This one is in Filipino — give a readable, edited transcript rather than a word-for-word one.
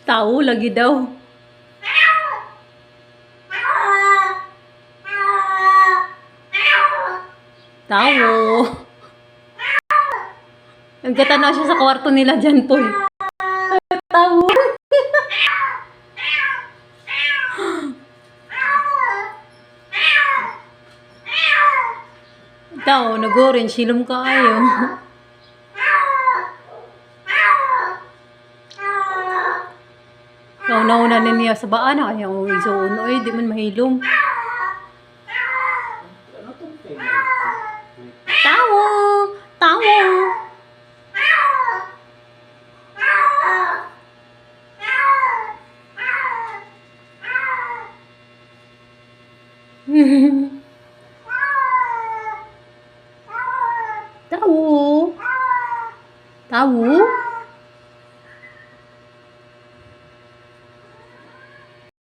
Tao lagi daw. Tao. Nagkatanaw siya sa kwarto nila dyan po. Tao. Tao, nag-orange. Silom ka ayo. Nauna na niya sa baan. Ayaw, isoon. Oy, di man mahilom. Tao. Tao. Tao. Tao.